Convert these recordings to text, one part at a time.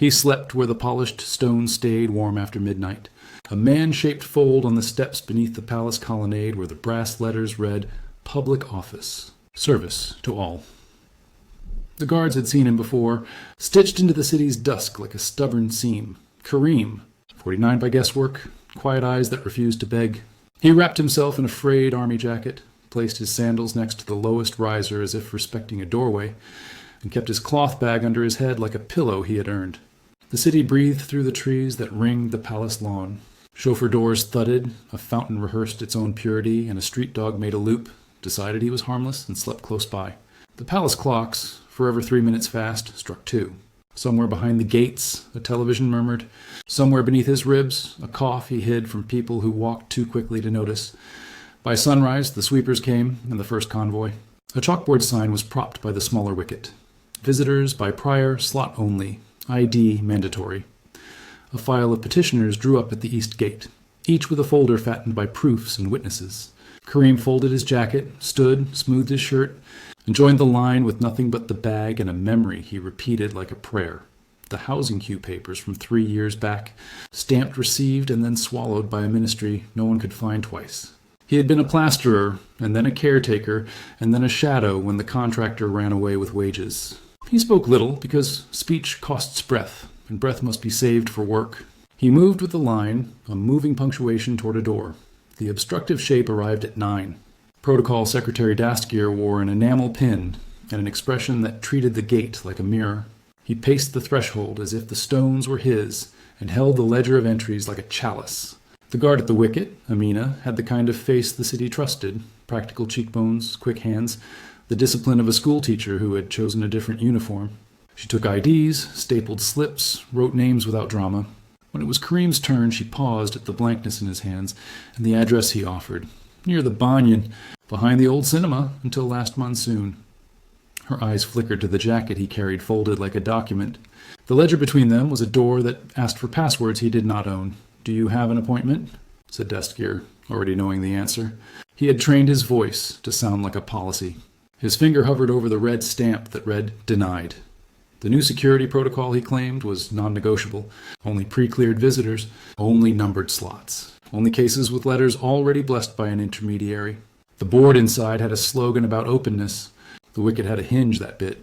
He slept where the polished stone stayed warm after midnight, a man-shaped fold on the steps beneath the palace colonnade where the brass letters read, "Public Office. Service to all." The guards had seen him before, stitched into the city's dusk like a stubborn seam. Karim, 49 by guesswork, quiet eyes that refused to beg. He wrapped himself in a frayed army jacket, placed his sandals next to the lowest riser as if respecting a doorway, and kept his cloth bag under his head like a pillow he had earned. The city breathed through the trees that ringed the palace lawn. Chauffeur doors thudded, a fountain rehearsed its own purity, and a street dog made a loop, decided he was harmless, and slept close by. The palace clocks, forever 3 minutes fast, struck 2. Somewhere behind the gates, a television murmured. Somewhere beneath his ribs, a cough he hid from people who walked too quickly to notice. By sunrise, the sweepers came, and the first convoy. A chalkboard sign was propped by the smaller wicket. Visitors by prior, slot only, ID mandatory. A file of petitioners drew up at the east gate, each with a folder fattened by proofs and witnesses. Karim folded his jacket, stood, smoothed his shirt, and joined the line with nothing but the bag and a memory he repeated like a prayer. The housing queue papers from 3 years back, stamped received and then swallowed by a ministry no one could find twice. He had been a plasterer, and then a caretaker, and then a shadow when the contractor ran away with wages. He spoke little because speech costs breath, and breath must be saved for work. He moved with the line, a moving punctuation toward a door. The obstructive shape arrived at 9. Protocol Secretary Daskier wore an enamel pin and an expression that treated the gate like a mirror. He paced the threshold as if the stones were his and held the ledger of entries like a chalice. The guard at the wicket, Amina, had the kind of face the city trusted, practical cheekbones, quick hands, the discipline of a schoolteacher who had chosen a different uniform. She took IDs, stapled slips, wrote names without drama. When it was Karim's turn, she paused at the blankness in his hands and the address he offered. Near the Banyan, behind the old cinema, until last monsoon. Her eyes flickered to the jacket he carried folded like a document. The ledger between them was a door that asked for passwords he did not own. "Do you have an appointment?" said Daskier, already knowing the answer. He had trained his voice to sound like a policy. His finger hovered over the red stamp that read, "Denied." The new security protocol, he claimed, was non-negotiable. Only pre-cleared visitors, only numbered slots, only cases with letters already blessed by an intermediary. The board inside had a slogan about openness. The wicket had a hinge that bit.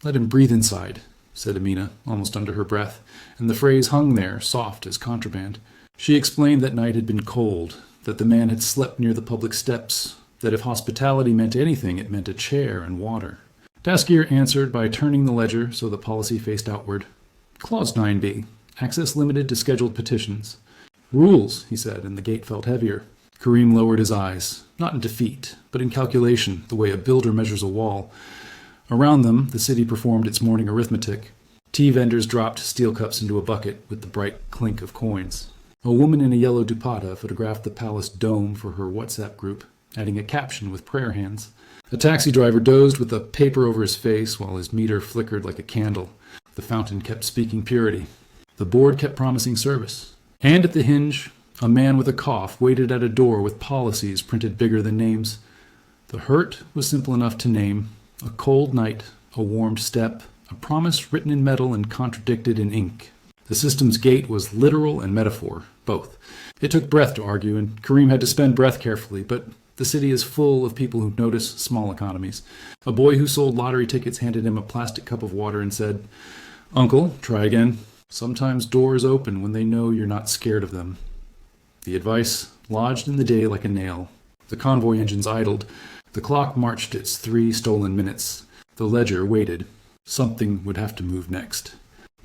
"Let him breathe inside," said Amina, almost under her breath, and the phrase hung there, soft as contraband. She explained that night had been cold, that the man had slept near the public steps, that if hospitality meant anything, it meant a chair and water. Daskier answered by turning the ledger so the policy faced outward. Clause 9b, access limited to scheduled petitions. "Rules," he said, and the gate felt heavier. Karim lowered his eyes, not in defeat, but in calculation, the way a builder measures a wall. Around them, the city performed its morning arithmetic. Tea vendors dropped steel cups into a bucket with the bright clink of coins. A woman in a yellow dupatta photographed the palace dome for her WhatsApp group, adding a caption with prayer hands. A taxi driver dozed with a paper over his face while his meter flickered like a candle. The fountain kept speaking purity. The board kept promising service. And at the hinge, a man with a cough waited at a door with policies printed bigger than names. The hurt was simple enough to name. A cold night, a warmed step, a promise written in metal and contradicted in ink. The system's gate was literal and metaphor, both. It took breath to argue, and Karim had to spend breath carefully, but the city is full of people who notice small economies. A boy who sold lottery tickets handed him a plastic cup of water and said, "Uncle, try again. Sometimes doors open when they know you're not scared of them." The advice lodged in the day like a nail. The convoy engines idled. The clock marched its 3 stolen minutes. The ledger waited. Something would have to move next.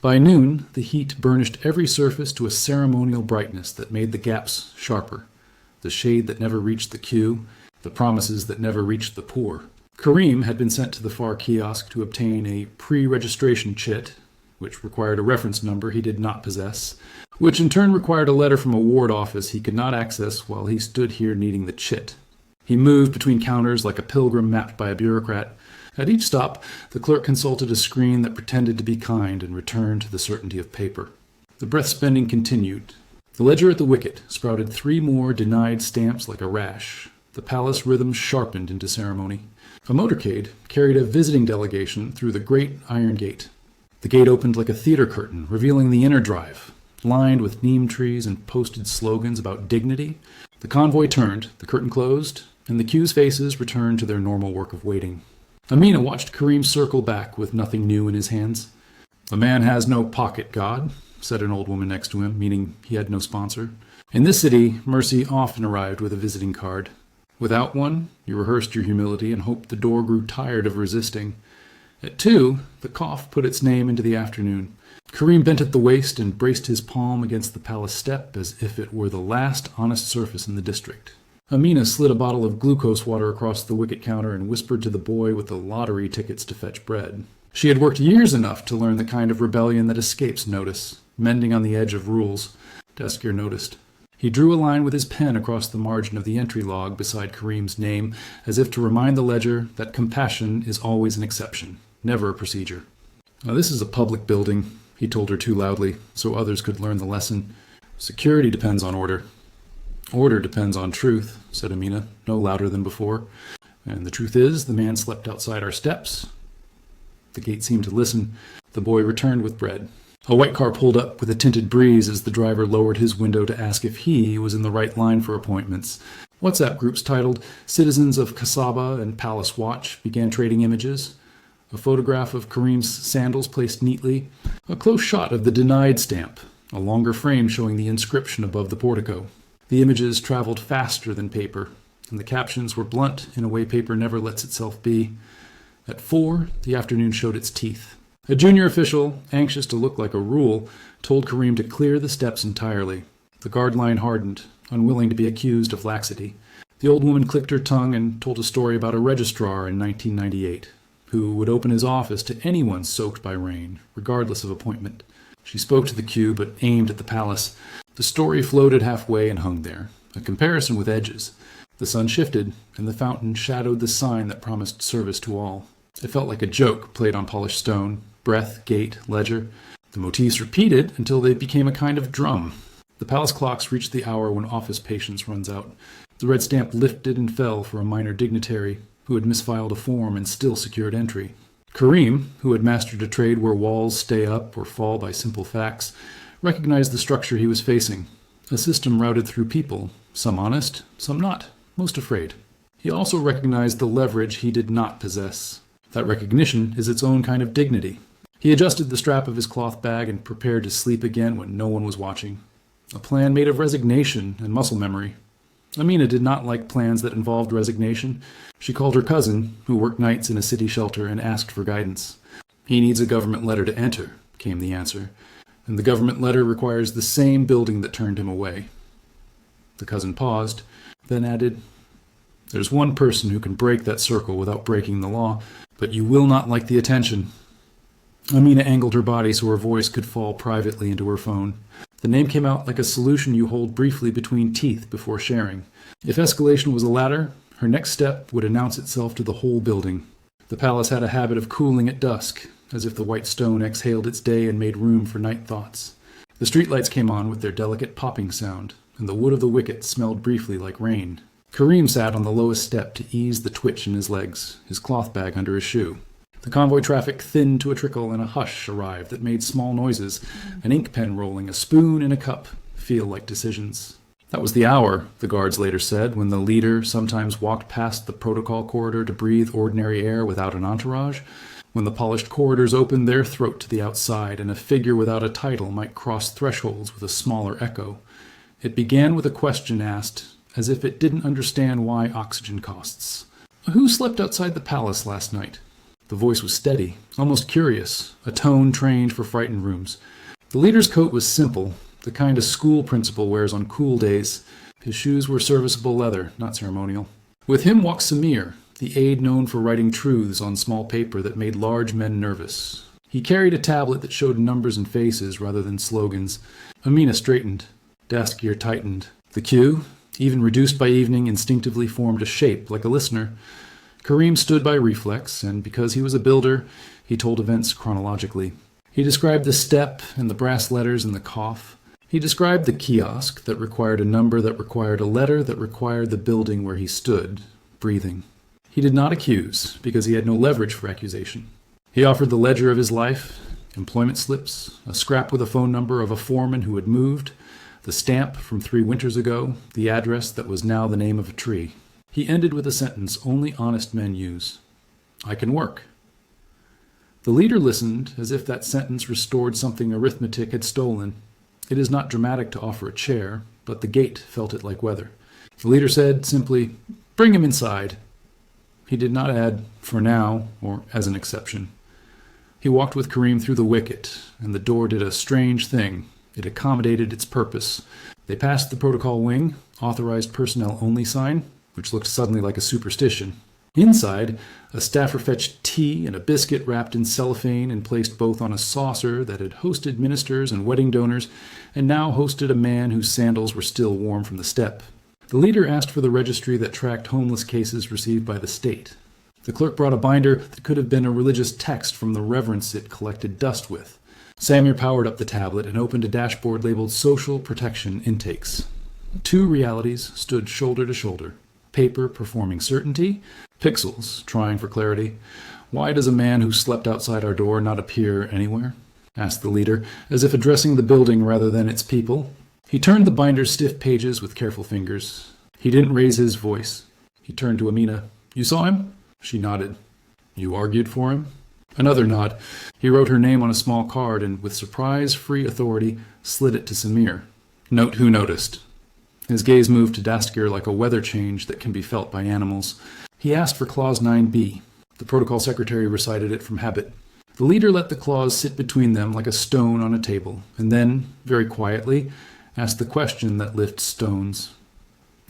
By noon, the heat burnished every surface to a ceremonial brightness that made the gaps sharper. The shade that never reached the queue, the promises that never reached the poor. Karim had been sent to the far kiosk to obtain a pre-registration chit, which required a reference number he did not possess, which in turn required a letter from a ward office he could not access while he stood here needing the chit. He moved between counters like a pilgrim mapped by a bureaucrat. At each stop, the clerk consulted a screen that pretended to be kind and returned to the certainty of paper. The breath-spending continued. The ledger at the wicket sprouted 3 more denied stamps like a rash. The palace rhythm sharpened into ceremony. A motorcade carried a visiting delegation through the great iron gate. The gate opened like a theater curtain, revealing the inner drive, lined with neem trees and posted slogans about dignity. The convoy turned, the curtain closed, and the queue's faces returned to their normal work of waiting. Amina watched Karim circle back with nothing new in his hands. "A man has no pocket, God," said an old woman next to him, meaning he had no sponsor. In this city, mercy often arrived with a visiting card. Without one, you rehearsed your humility and hoped the door grew tired of resisting. At 2, the cough put its name into the afternoon. Karim bent at the waist and braced his palm against the palace step as if it were the last honest surface in the district. Amina slid a bottle of glucose water across the wicket counter and whispered to the boy with the lottery tickets to fetch bread. She had worked years enough to learn the kind of rebellion that escapes notice, mending on the edge of rules. Deskier noticed. He drew a line with his pen across the margin of the entry log beside Karim's name, as if to remind the ledger that compassion is always an exception, never a procedure. "Now, this is a public building," he told her too loudly, so others could learn the lesson. "Security depends on order." "Order depends on truth," said Amina, no louder than before. "And the truth is, the man slept outside our steps." The gate seemed to listen. The boy returned with bread. A white car pulled up with a tinted breeze as the driver lowered his window to ask if he was in the right line for appointments. WhatsApp groups titled "Citizens of Kasaba" and "Palace Watch" began trading images. A photograph of Karim's sandals placed neatly, a close shot of the denied stamp, a longer frame showing the inscription above the portico. The images traveled faster than paper, and the captions were blunt in a way paper never lets itself be. At 4, the afternoon showed its teeth. A junior official, anxious to look like a rule, told Karim to clear the steps entirely. The guard line hardened, unwilling to be accused of laxity. The old woman clicked her tongue and told a story about a registrar in 1998, who would open his office to anyone soaked by rain, regardless of appointment. She spoke to the queue, but aimed at the palace. The story floated halfway and hung there, a comparison with edges. The sun shifted, and the fountain shadowed the sign that promised service to all. It felt like a joke played on polished stone, breath, gate, ledger. The motifs repeated until they became a kind of drum. The palace clocks reached the hour when office patience runs out. The red stamp lifted and fell for a minor dignitary who had misfiled a form and still secured entry. Karim, who had mastered a trade where walls stay up or fall by simple facts, recognized the structure he was facing. A system routed through people, some honest, some not, most afraid. He also recognized the leverage he did not possess. That recognition is its own kind of dignity. He adjusted the strap of his cloth bag and prepared to sleep again when no one was watching. A plan made of resignation and muscle memory. Amina did not like plans that involved resignation. She called her cousin, who worked nights in a city shelter, and asked for guidance. "He needs a government letter to enter," came the answer. "And the government letter requires the same building that turned him away." The cousin paused, then added, "There's one person who can break that circle without breaking the law, but you will not like the attention." Amina angled her body so her voice could fall privately into her phone. The name came out like a solution you hold briefly between teeth before sharing. If escalation was a ladder, her next step would announce itself to the whole building. The palace had a habit of cooling at dusk, as if the white stone exhaled its day and made room for night thoughts. The streetlights came on with their delicate popping sound, and the wood of the wicket smelled briefly like rain. Karim sat on the lowest step to ease the twitch in his legs, his cloth bag under his shoe. The convoy traffic thinned to a trickle, and a hush arrived that made small noises, an ink pen rolling, a spoon in a cup, feel like decisions. That was the hour, the guards later said, when the leader sometimes walked past the protocol corridor to breathe ordinary air without an entourage, when the polished corridors opened their throat to the outside, and a figure without a title might cross thresholds with a smaller echo. It began with a question asked, as if it didn't understand why oxygen costs. "Who slept outside the palace last night?" The voice was steady, almost curious, a tone trained for frightened rooms. The leader's coat was simple, the kind a school principal wears on cool days. His shoes were serviceable leather, not ceremonial. With him walked Samir, the aide known for writing truths on small paper that made large men nervous. He carried a tablet that showed numbers and faces rather than slogans. Amina straightened. Desk gear tightened. The queue, even reduced by evening, instinctively formed a shape like a listener. Karim stood by reflex, and because he was a builder, he told events chronologically. He described the step and the brass letters and the cough. He described the kiosk that required a number that required a letter that required the building where he stood, breathing. He did not accuse, because he had no leverage for accusation. He offered the ledger of his life, Employment slips, a scrap with a phone number of a foreman who had moved, the stamp from 3 winters ago, the address that was now the name of a tree. He ended with a sentence only honest men use. I can work. The leader listened as if that sentence restored something arithmetic had stolen. It is not dramatic to offer a chair, but the gate felt it like weather. The leader said simply, bring him inside. He did not add, for now, or as an exception. He walked with Karim through the wicket, and the door did a strange thing. It accommodated its purpose. They passed the protocol wing, authorized personnel only sign, which looked suddenly like a superstition. Inside, a staffer fetched tea and a biscuit wrapped in cellophane and placed both on a saucer that had hosted ministers and wedding donors, and now hosted a man whose sandals were still warm from the step. The leader asked for the registry that tracked homeless cases received by the state. The clerk brought a binder that could have been a religious text from the reverence it collected dust with. Samir powered up the tablet and opened a dashboard labeled Social Protection Intakes. 2 realities stood shoulder to shoulder. Paper performing certainty, pixels trying for clarity. Why does a man who slept outside our door not appear anywhere? Asked the leader, as if addressing the building rather than its people. He turned the binder's stiff pages with careful fingers. He didn't raise his voice. He turned to Amina. You saw him? She nodded. You argued for him? Another nod. He wrote her name on a small card and, with surprise-free authority, slid it to Samir. Note who noticed. His gaze moved to Daskir like a weather change that can be felt by animals. He asked for Clause 9b. The protocol secretary recited it from habit. The leader let the clause sit between them like a stone on a table, and then, very quietly, asked the question that lifts stones.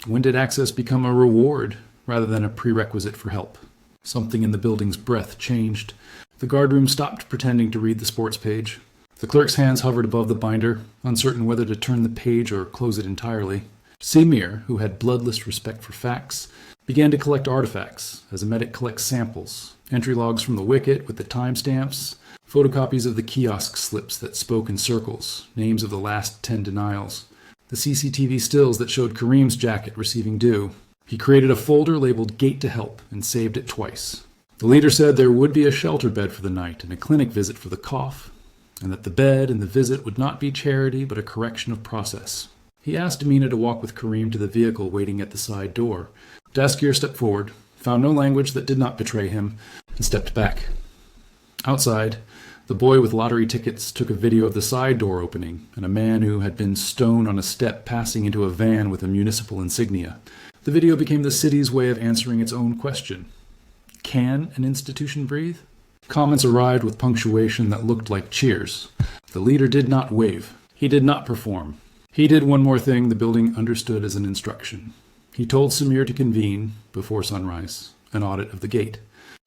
When did access become a reward rather than a prerequisite for help? Something in the building's breath changed. The guardroom stopped pretending to read the sports page. The clerk's hands hovered above the binder, uncertain whether to turn the page or close it entirely. Samir, who had bloodless respect for facts, began to collect artifacts, as a medic collects samples, entry logs from the wicket with the timestamps, photocopies of the kiosk slips that spoke in circles, names of the last 10 denials, the CCTV stills that showed Karim's jacket receiving due. He created a folder labeled Gate to Help and saved it twice. The leader said there would be a shelter bed for the night and a clinic visit for the cough, and that the bed and the visit would not be charity but a correction of process. He asked Amina to walk with Karim to the vehicle waiting at the side door. Daskir stepped forward, found no language that did not betray him, and stepped back. Outside, the boy with lottery tickets took a video of the side door opening and a man who had been stoned on a step passing into a van with a municipal insignia. The video became the city's way of answering its own question. Can an institution breathe? Comments arrived with punctuation that looked like cheers. The leader did not wave. He did not perform. He did one more thing the building understood as an instruction. He told Samir to convene, before sunrise, an audit of the gate.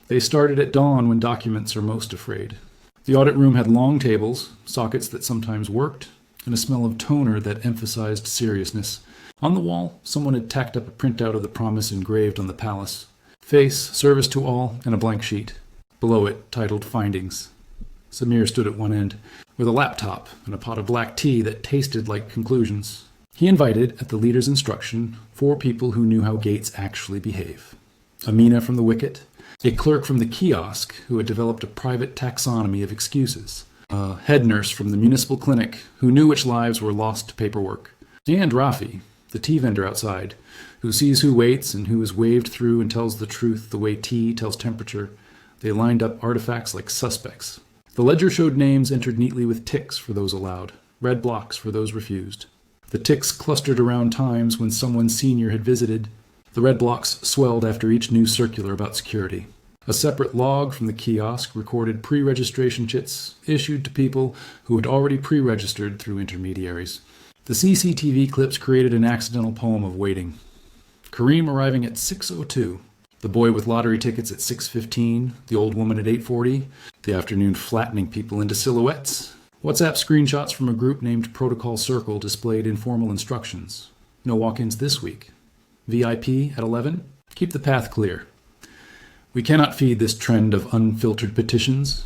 They started at dawn when documents are most afraid. The audit room had long tables, sockets that sometimes worked, and a smell of toner that emphasized seriousness. On the wall, someone had tacked up a printout of the promise engraved on the palace. Face, service to all, and a blank sheet. Below it, titled Findings. Samir stood at one end, with a laptop and a pot of black tea that tasted like conclusions. He invited, at the leader's instruction, 4 people who knew how gates actually behave. Amina from the wicket, a clerk from the kiosk who had developed a private taxonomy of excuses, a head nurse from the municipal clinic who knew which lives were lost to paperwork, and Rafi, the tea vendor outside, who sees who waits and who is waved through and tells the truth the way tea tells temperature. They lined up artifacts like suspects. The ledger showed names entered neatly with ticks for those allowed, red blocks for those refused. The ticks clustered around times when someone senior had visited. The red blocks swelled after each new circular about security. A separate log from the kiosk recorded pre-registration chits issued to people who had already pre-registered through intermediaries. The CCTV clips created an accidental poem of waiting. Karim arriving at 6:02, the boy with lottery tickets at 6:15, the old woman at 8:40, the afternoon flattening people into silhouettes. WhatsApp screenshots from a group named Protocol Circle displayed informal instructions. No walk-ins this week. VIP at 11. Keep the path clear. We cannot feed this trend of unfiltered petitions.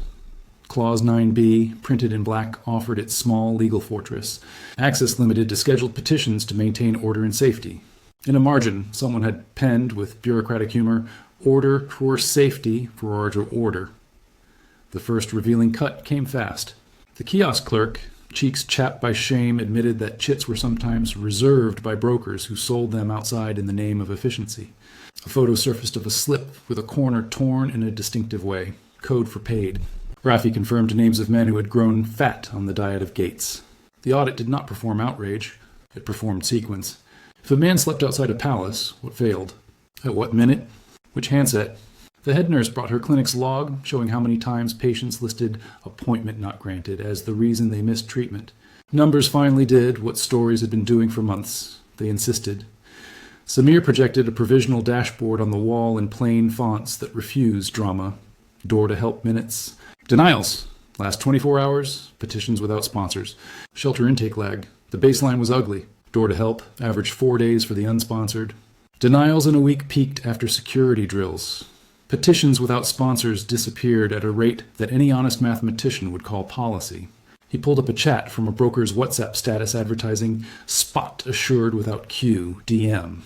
Clause 9b, printed in black, offered its small legal fortress. Access limited to scheduled petitions to maintain order and safety. In a margin, someone had penned, with bureaucratic humor, order for safety for order. The first revealing cut came fast. The kiosk clerk, cheeks chapped by shame, admitted that chits were sometimes reserved by brokers who sold them outside in the name of efficiency. A photo surfaced of a slip with a corner torn in a distinctive way, code for paid. Rafi confirmed names of men who had grown fat on the diet of Gates. The audit did not perform outrage. It performed sequence. If a man slept outside a palace, what failed? At what minute? Which handset? The head nurse brought her clinic's log, showing how many times patients listed appointment not granted as the reason they missed treatment. Numbers finally did what stories had been doing for months. They insisted. Samir projected a provisional dashboard on the wall in plain fonts that refused drama. Door to help minutes. Denials. Last 24 hours. Petitions without sponsors. Shelter intake lag. The baseline was ugly. Door to help. Average 4 days for the unsponsored. Denials in a week peaked after security drills. Petitions without sponsors disappeared at a rate that any honest mathematician would call policy. He pulled up a chat from a broker's WhatsApp status advertising spot assured without Q, DM.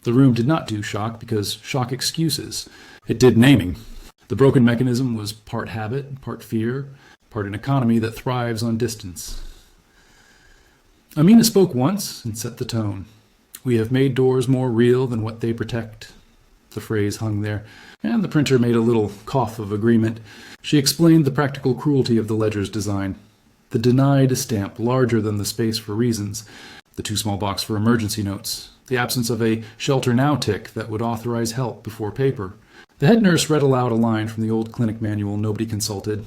The room did not do shock because shock excuses. It did naming. The broken mechanism was part habit, part fear, part an economy that thrives on distance. Amina spoke once and set the tone. We have made doors more real than what they protect. The phrase hung there, and the printer made a little cough of agreement. She explained the practical cruelty of the ledger's design. The denied stamp larger than the space for reasons, the too small box for emergency notes, the absence of a shelter now tick that would authorize help before paper. The head nurse read aloud a line from the old clinic manual nobody consulted.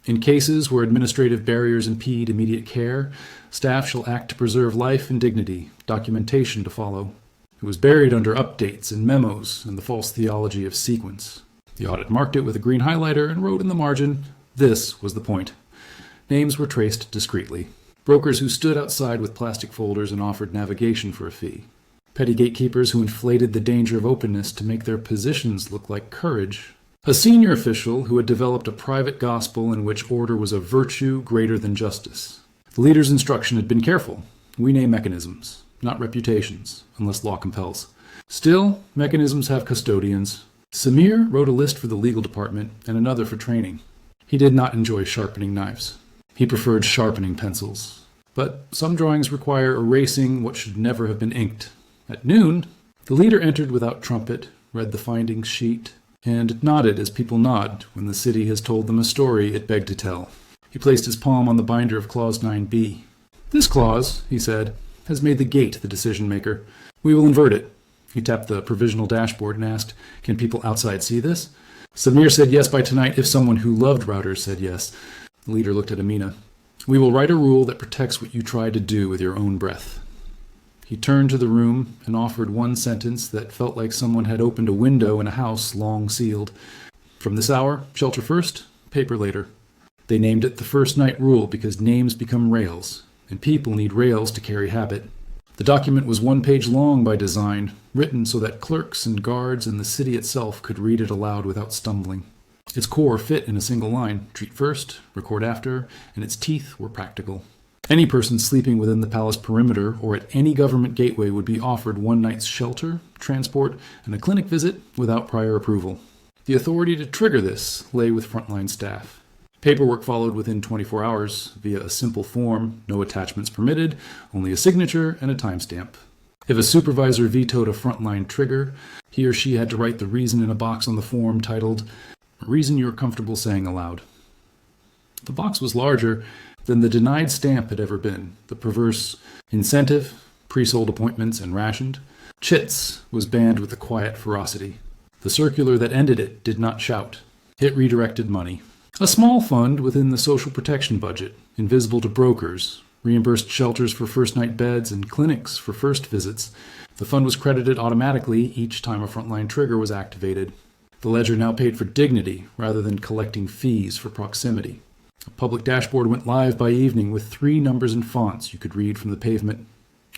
In cases where administrative barriers impede immediate care, staff shall act to preserve life and dignity, documentation to follow. It was buried under updates and memos and the false theology of sequence. The audit marked it with a green highlighter and wrote in the margin, this was the point. Names were traced discreetly. Brokers who stood outside with plastic folders and offered navigation for a fee. Petty gatekeepers who inflated the danger of openness to make their positions look like courage. A senior official who had developed a private gospel in which order was a virtue greater than justice. The leader's instruction had been careful. We name mechanisms, not reputations, unless law compels. Still, mechanisms have custodians. Samir wrote a list for the legal department and another for training. He did not enjoy sharpening knives. He preferred sharpening pencils. But some drawings require erasing what should never have been inked. At noon, the leader entered without trumpet, read the findings sheet, and nodded as people nod when the city has told them a story it begged to tell. He placed his palm on the binder of Clause 9b. This clause, he said, has made the gate the decision-maker. We will invert it. He tapped the provisional dashboard and asked, can people outside see this? Samir said yes by tonight if someone who loved routers said yes. The leader looked at Amina. We will write a rule that protects what you try to do with your own breath. He turned to the room and offered one sentence that felt like someone had opened a window in a house long sealed. From this hour, shelter first, paper later. They named it the first night rule because names become rails, and people need rails to carry habit. The document was 1 page long by design, written so that clerks and guards and the city itself could read it aloud without stumbling. Its core fit in a single line, treat first, record after, and its teeth were practical. Any person sleeping within the palace perimeter or at any government gateway would be offered 1 night's shelter, transport, and a clinic visit without prior approval. The authority to trigger this lay with frontline staff. Paperwork followed within 24 hours via a simple form, no attachments permitted, only a signature and a timestamp. If a supervisor vetoed a frontline trigger, he or she had to write the reason in a box on the form titled, reason you're comfortable saying aloud. The box was larger than the denied stamp had ever been. The perverse incentive, pre-sold appointments and rationed. Chits was banned with a quiet ferocity. The circular that ended it did not shout. It redirected money. A small fund within the social protection budget, invisible to brokers, reimbursed shelters for first-night beds and clinics for first visits. The fund was credited automatically each time a frontline trigger was activated. The ledger now paid for dignity rather than collecting fees for proximity. A public dashboard went live by evening with 3 numbers and fonts you could read from the pavement.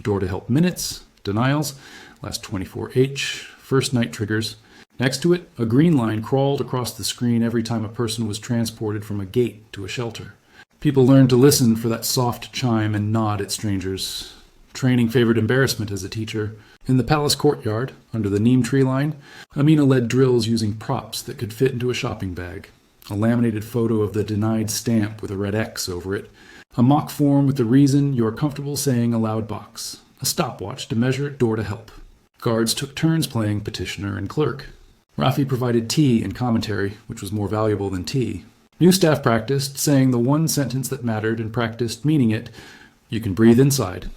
Door to help minutes, denials, last 24H, first night triggers. Next to it, a green line crawled across the screen every time a person was transported from a gate to a shelter. People learned to listen for that soft chime and nod at strangers. Training favored embarrassment as a teacher. In the palace courtyard, under the neem tree line, Amina led drills using props that could fit into a shopping bag. a laminated photo of the denied stamp with a red X over it, a mock form with the reason you're comfortable saying aloud box, a stopwatch to measure door to help. Guards took turns playing petitioner and clerk. Rafi provided tea and commentary, which was more valuable than tea. New staff practiced saying the one sentence that mattered and practiced meaning it, "You can breathe inside."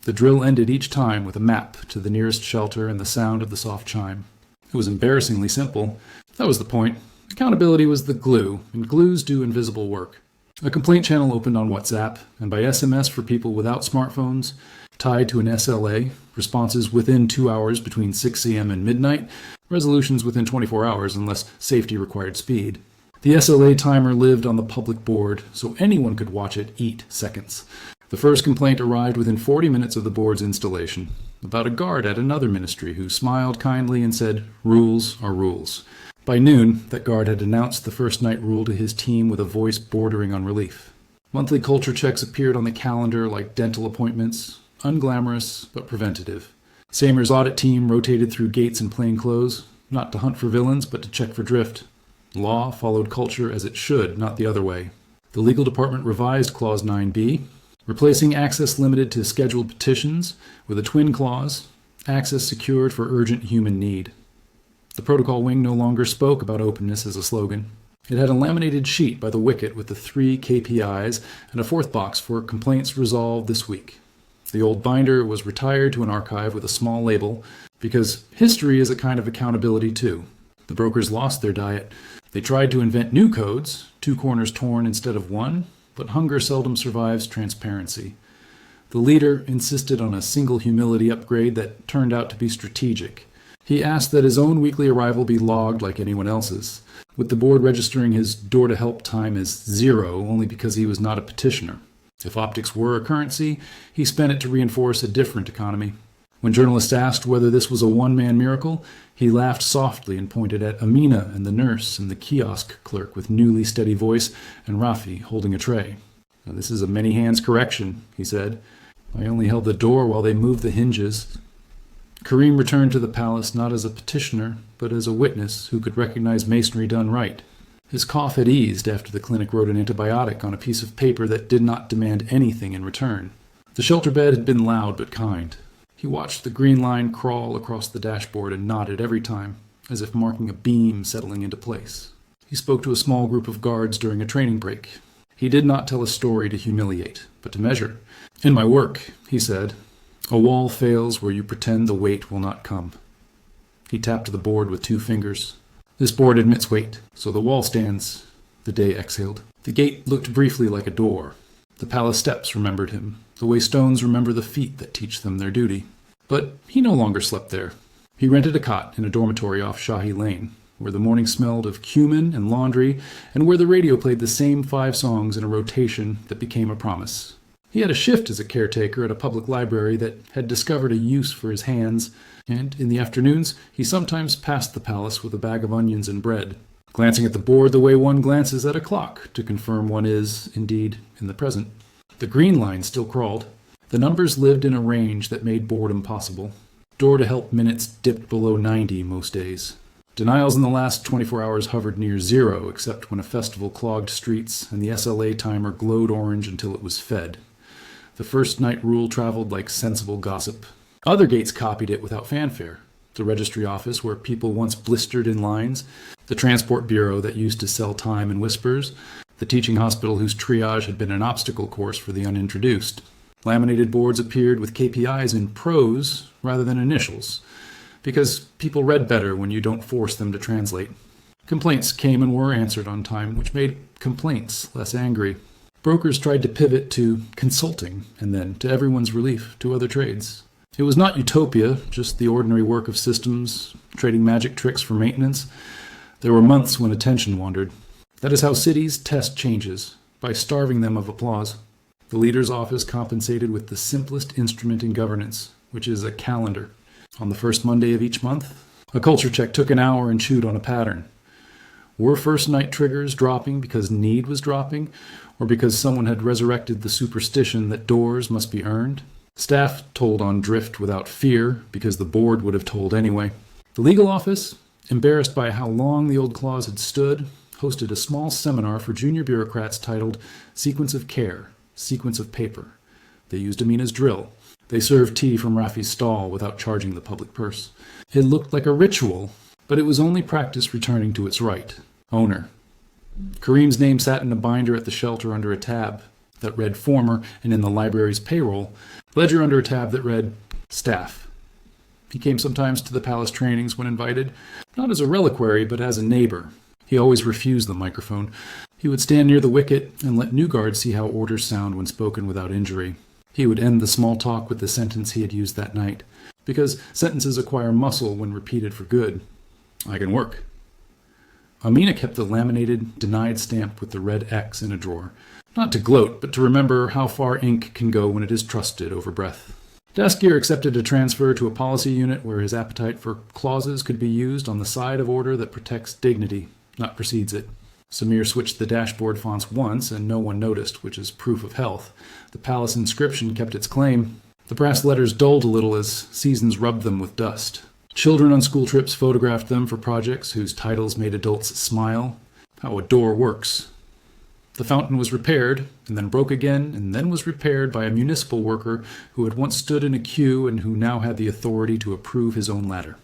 The drill ended each time with a map to the nearest shelter and the sound of the soft chime. It was embarrassingly simple. That was the point. Accountability was the glue, and glues do invisible work. A complaint channel opened on WhatsApp, and by SMS for people without smartphones, tied to an SLA, responses within 2 hours between 6 a.m. and midnight, resolutions within 24 hours unless safety required speed. The SLA timer lived on the public board, so anyone could watch it eat seconds. The first complaint arrived within 40 minutes of the board's installation, about a guard at another ministry who smiled kindly and said, "Rules are rules." By noon, that guard had announced the first night rule to his team with a voice bordering on relief. Monthly culture checks appeared on the calendar like dental appointments, unglamorous but preventative. Samer's audit team rotated through gates in plain clothes, not to hunt for villains but to check for drift. Law followed culture as it should, not the other way. The legal department revised Clause 9b, replacing access limited to scheduled petitions with a twin clause, access secured for urgent human need. The protocol wing no longer spoke about openness as a slogan. It had a laminated sheet by the wicket with the 3 KPIs and a 4th box for complaints resolved this week. The old binder was retired to an archive with a small label, because history is a kind of accountability too. The brokers lost their diet. They tried to invent new codes, 2 corners torn instead of 1, but hunger seldom survives transparency. The leader insisted on a single humility upgrade that turned out to be strategic. He asked that his own weekly arrival be logged like anyone else's, with the board registering his door-to-help time as 0 only because he was not a petitioner. If optics were a currency, he spent it to reinforce a different economy. When journalists asked whether this was a one-man miracle, he laughed softly and pointed at Amina and the nurse and the kiosk clerk with newly steady voice and Rafi holding a tray. "Now, this is a many-hands correction," he said. "I only held the door while they moved the hinges." Karim returned to the palace not as a petitioner, but as a witness who could recognize masonry done right. His cough had eased after the clinic wrote an antibiotic on a piece of paper that did not demand anything in return. The shelter bed had been loud but kind. He watched the green line crawl across the dashboard and nodded every time, as if marking a beam settling into place. He spoke to a small group of guards during a training break. He did not tell a story to humiliate, but to measure. "In my work," he said, "a wall fails where you pretend the weight will not come." He tapped the board with 2 fingers. "This board admits weight, so the wall stands." The day exhaled. The gate looked briefly like a door. The palace steps remembered him, the way stones remember the feet that teach them their duty. But he no longer slept there. He rented a cot in a dormitory off Shahi Lane, where the morning smelled of cumin and laundry, and where the radio played the same 5 songs in a rotation that became a promise. He had a shift as a caretaker at a public library that had discovered a use for his hands, and in the afternoons he sometimes passed the palace with a bag of onions and bread, glancing at the board the way one glances at a clock to confirm one is, indeed, in the present. The green line still crawled. The numbers lived in a range that made boredom possible. Door-to-help minutes dipped below 90 most days. Denials in the last 24 hours hovered near 0, except when a festival clogged streets and the SLA timer glowed orange until it was fed. The first night rule traveled like sensible gossip. Other gates copied it without fanfare. The registry office, where people once blistered in lines, the transport bureau that used to sell time in whispers, the teaching hospital whose triage had been an obstacle course for the unintroduced. Laminated boards appeared with KPIs in prose rather than initials, because people read better when you don't force them to translate. Complaints came and were answered on time, which made complaints less angry. Brokers tried to pivot to consulting, and then, to everyone's relief, to other trades. It was not utopia, just the ordinary work of systems, trading magic tricks for maintenance. There were months when attention wandered. That is how cities test changes, by starving them of applause. The leader's office compensated with the simplest instrument in governance, which is a calendar. On the first Monday of each month, a culture check took an hour and chewed on a pattern. Were first night triggers dropping because need was dropping, or because someone had resurrected the superstition that doors must be earned? Staff told on drift without fear, because the board would have told anyway. The legal office, embarrassed by how long the old clause had stood, hosted a small seminar for junior bureaucrats titled Sequence of Care, Sequence of Paper. They used Amina's drill. They served tea from Rafi's stall without charging the public purse. It looked like a ritual, but it was only practice returning to its right, owner. Kareem's name sat in a binder at the shelter under a tab that read former, and in the library's payroll, ledger under a tab that read staff. He came sometimes to the palace trainings when invited, not as a reliquary, but as a neighbor. He always refused the microphone. He would stand near the wicket and let new guards see how orders sound when spoken without injury. He would end the small talk with the sentence he had used that night, because sentences acquire muscle when repeated for good. I can work. Amina kept the laminated, denied stamp with the red X in a drawer, not to gloat, but to remember how far ink can go when it is trusted over breath. Daskier accepted a transfer to a policy unit where his appetite for clauses could be used on the side of order that protects dignity, not precedes it. Samir switched the dashboard fonts once, and no one noticed, which is proof of health. The palace inscription kept its claim. The brass letters dulled a little as seasons rubbed them with dust. Children on school trips photographed them for projects whose titles made adults smile. How a door works. The fountain was repaired, and then broke again, and then was repaired by a municipal worker who had once stood in a queue and who now had the authority to approve his own ladder.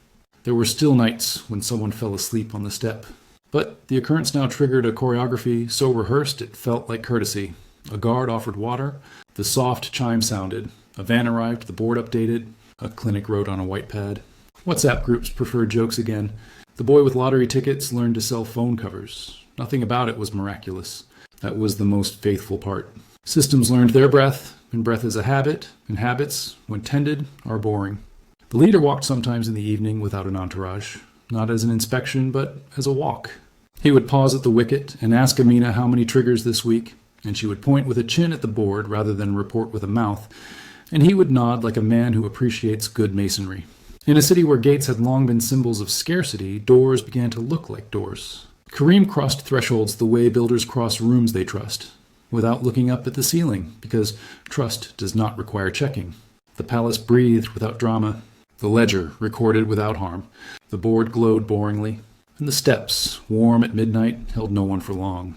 There were still nights when someone fell asleep on the step. But the occurrence now triggered a choreography so rehearsed it felt like courtesy. A guard offered water, the soft chime sounded, a van arrived, the board updated, a clinic wrote on a white pad. WhatsApp groups preferred jokes again. The boy with lottery tickets learned to sell phone covers. Nothing about it was miraculous. That was the most faithful part. Systems learned their breath, and breath is a habit, and habits, when tended, are boring. The leader walked sometimes in the evening without an entourage. Not as an inspection, but as a walk. He would pause at the wicket and ask Amina how many triggers this week, and she would point with a chin at the board rather than report with a mouth, and he would nod like a man who appreciates good masonry. In a city where gates had long been symbols of scarcity, doors began to look like doors. Kareem crossed thresholds the way builders cross rooms they trust, without looking up at the ceiling, because trust does not require checking. The palace breathed without drama. The ledger recorded without harm. The board glowed boringly, and the steps, warm at midnight, held no one for long.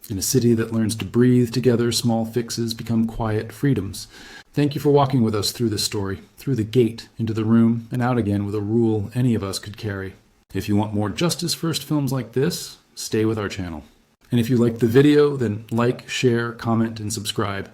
In a city that learns to breathe together, small fixes become quiet freedoms. Thank you for walking with us through this story, through the gate, into the room, and out again with a rule any of us could carry. If you want more Justice First films like this, stay with our channel. And if you liked the video, then like, share, comment, and subscribe.